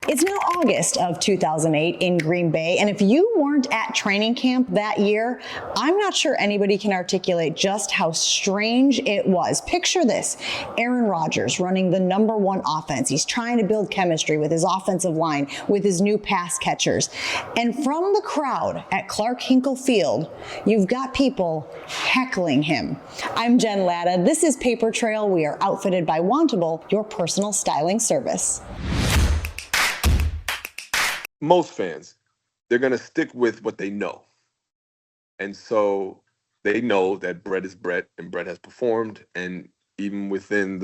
It's now August of 2008 in Green Bay, and if you weren't at training camp that year, I'm not sure anybody can articulate just how strange it was. Picture this: Aaron Rodgers running the #1 offense. He's trying to build chemistry with his offensive line, with his new pass catchers. And from the crowd at Clark Hinkle Field, you've got people heckling him. I'm Jen Lada. This is Paper Trail. We are outfitted by Wantable, your personal styling service. Most fans, they're going to stick with what they know. And so they know that Brett is Brett and Brett has performed. And even within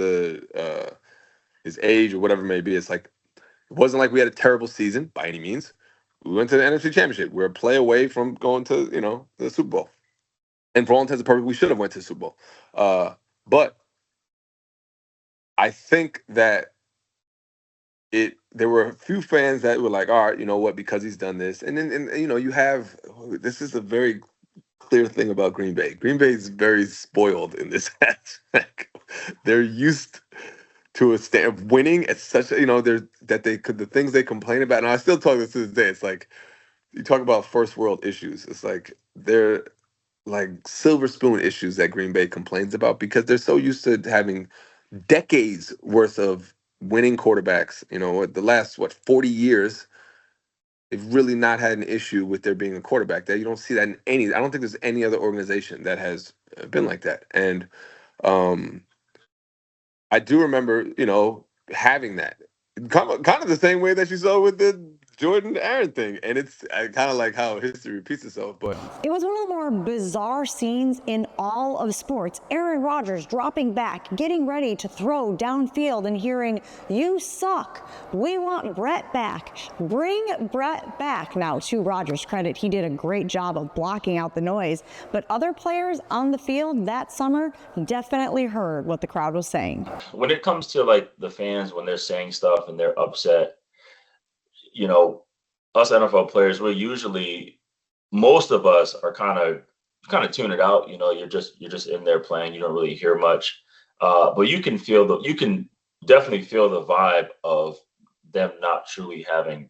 his age or whatever it may be, it's like, it wasn't like we had a terrible season by any means. We went to the NFC Championship. We're a play away from going to, the Super Bowl. And for all intents and purposes, we should have went to the Super Bowl. But I think that there were a few fans that were like, all right, you know what, because he's done this. And then, you have, this is a very clear thing about Green Bay. Green Bay is very spoiled in this aspect. They're used to a state of winning at such a, the things they complain about. And I still talk this to this day. It's like, you talk about first world issues. It's like, they're like silver spoon issues that Green Bay complains about because they're so used to having decades worth of winning quarterbacks. The last 40 years, they've really not had an issue with there being a quarterback. That you don't see that in any. I don't think there's any other organization that has been like that. And I do remember, having that kind of the same way that you saw with the Jordan Aaron thing, and it's kind of like how history repeats itself. But it was one of the more bizarre scenes in all of sports. Aaron Rodgers dropping back, getting ready to throw downfield, and hearing, "You suck. We want Brett back. Bring Brett back." Now, to Rodgers' credit, he did a great job of blocking out the noise, but other players on the field that summer definitely heard what the crowd was saying. When it comes to like the fans, when they're saying stuff and they're upset, us NFL players, most of us are kind of tune it out. You're just in there playing. You don't really hear much, but you can definitely feel the vibe of them not truly having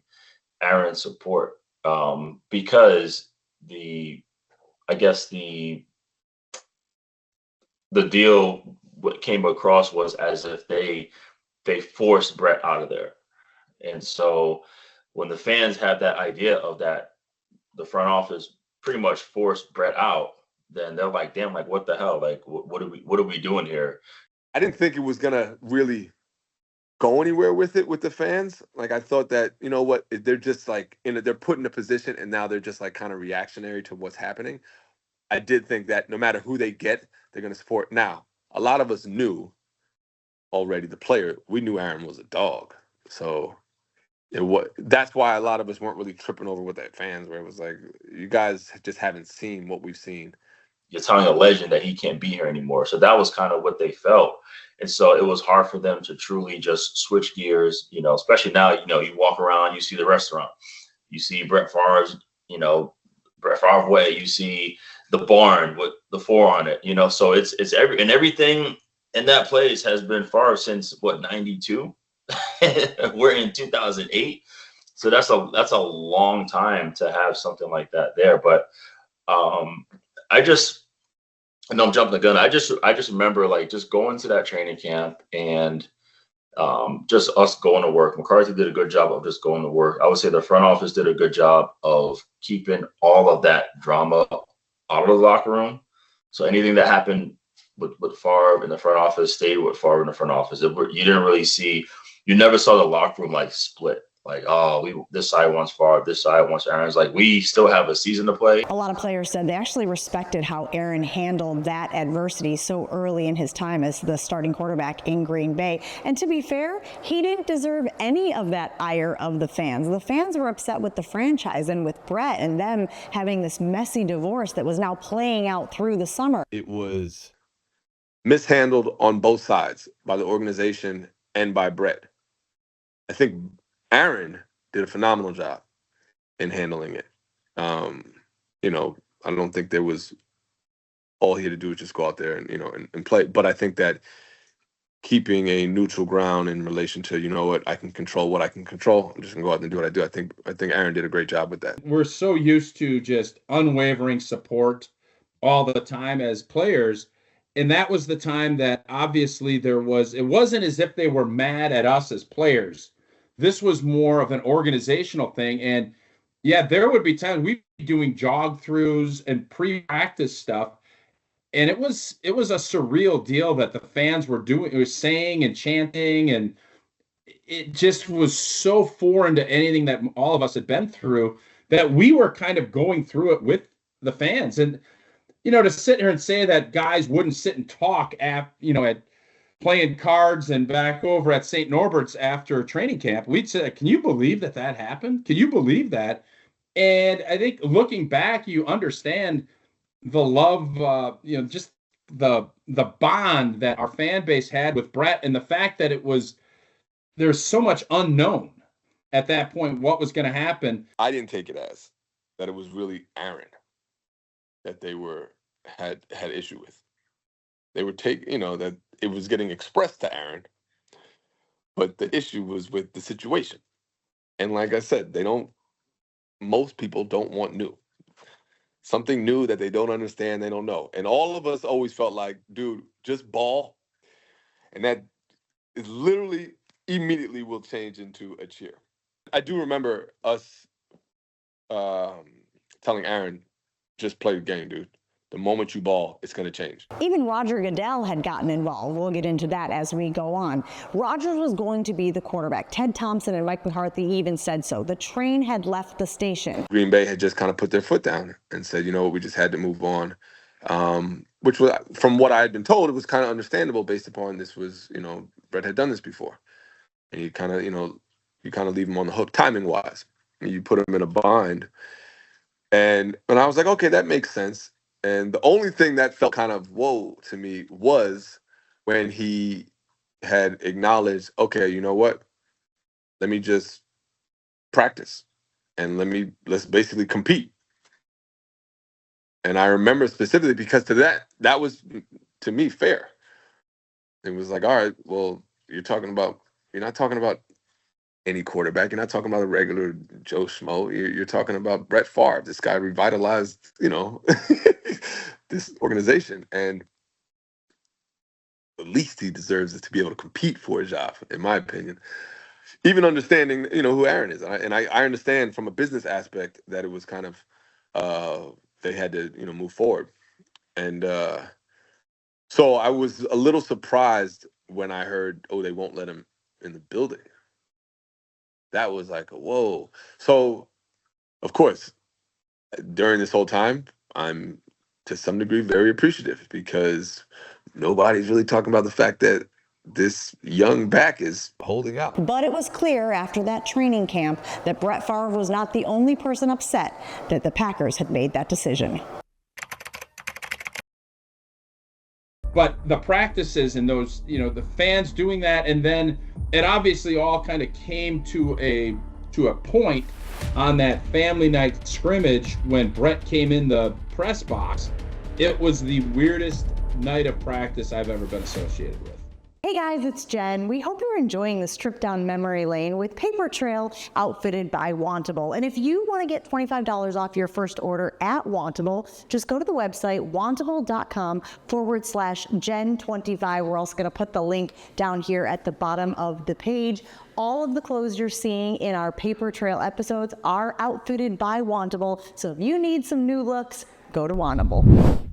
Aaron's support, because the deal what came across was as if they forced Brett out of there, and so when the fans had that idea of that, the front office pretty much forced Brett out, then they're like, damn, like, what the hell? Like, what are we doing here? I didn't think it was going to really go anywhere with it with the fans. Like, I thought that, they're just like, they're put in a position and now they're just like kind of reactionary to what's happening. I did think that no matter who they get, they're going to support. Now, a lot of us knew already the player. We knew Aaron was a dog. So that's why a lot of us weren't really tripping over with that fans, where it was like, you guys just haven't seen what we've seen. You're telling a legend that he can't be here anymore. So that was kind of what they felt. And so it was hard for them to truly just switch gears, especially now, you walk around, you see the restaurant, you see Brett Favre's, Brett Favre way, you see the barn with the 4 on it, so it's everything in that place has been Favre since 92. We're in 2008, so that's a long time to have something like that there. But I'm jumping the gun. I just remember like just going to that training camp and just us going to work. McCarthy did a good job of just going to work. I would say the front office did a good job of keeping all of that drama out of the locker room. So anything that happened with Favre in the front office stayed with Favre in the front office. You never saw the locker room like split. Like, oh, this side wants Favre, this side wants Aaron. It's like, we still have a season to play. A lot of players said they actually respected how Aaron handled that adversity so early in his time as the starting quarterback in Green Bay. And to be fair, he didn't deserve any of that ire of the fans. The fans were upset with the franchise and with Brett and them having this messy divorce that was now playing out through the summer. It was mishandled on both sides by the organization and by Brett. I think Aaron did a phenomenal job in handling it. I don't think there was all he had to do was just go out there and and play. But I think that keeping a neutral ground in relation to, you know what, I can control what I can control. I'm just gonna go out and do what I do. I think Aaron did a great job with that. We're so used to just unwavering support all the time as players. And that was the time that obviously it wasn't as if they were mad at us as players. This was more of an organizational thing. And yeah, there would be times we'd be doing jog throughs and pre-practice stuff. And it was a surreal deal that the fans were doing. It was saying and chanting, and it just was so foreign to anything that all of us had been through that we were kind of going through it with the fans. And to sit here and say that guys wouldn't sit and talk at playing cards and back over at St. Norbert's after training camp, we'd say, can you believe that happened? Can you believe that? And I think looking back, you understand the love, just the bond that our fan base had with Brett, and the fact that there's so much unknown at that point, what was going to happen. I didn't take it as that it was really Aaron that they had issue with. They were that it was getting expressed to Aaron, but the issue was with the situation. And like I said, most people don't want new. Something new that they don't understand, they don't know. And all of us always felt like, dude, just ball. And that is literally immediately will change into a cheer. I do remember us telling Aaron, just play the game, dude. The moment you ball, it's going to change. Even Roger Goodell had gotten involved. We'll get into that as we go on. Rodgers was going to be the quarterback. Ted Thompson and Mike McCarthy even said so. The train had left the station. Green Bay had just kind of put their foot down and said, you know what, we just had to move on. Which was, from what I had been told, it was kind of understandable based upon this was, Brett had done this before. And you kind of leave him on the hook timing-wise. You put him in a bind. And I was like, okay, that makes sense. And the only thing that felt kind of whoa to me was when he had acknowledged, okay, you know what? Let me just practice and let's basically compete. And I remember specifically because that was to me fair. It was like, all right, well, you're not talking about any quarterback. You're not talking about a regular Joe Schmo. You're talking about Brett Favre. This guy revitalized, this organization. And at least he deserves it to be able to compete for a job, in my opinion. Even understanding, who Aaron is. And I understand from a business aspect that it was kind of, they had to, move forward. And so I was a little surprised when I heard, they won't let him in the building. That was like, whoa. So, of course, during this whole time, I'm to some degree very appreciative because nobody's really talking about the fact that this young back is holding out. But it was clear after that training camp that Brett Favre was not the only person upset that the Packers had made that decision. But the practices and those, the fans doing that, and then it obviously all kind of came to a point on that family night scrimmage when Brett came in the press box. It was the weirdest night of practice I've ever been associated with. Hey guys, it's Jen. We hope you're enjoying this trip down memory lane with Paper Trail outfitted by Wantable. And if you want to get $25 off your first order at Wantable, just go to the website wantable.com/Gen25. We're also going to put the link down here at the bottom of the page. All of the clothes you're seeing in our Paper Trail episodes are outfitted by Wantable. So if you need some new looks, go to Wantable.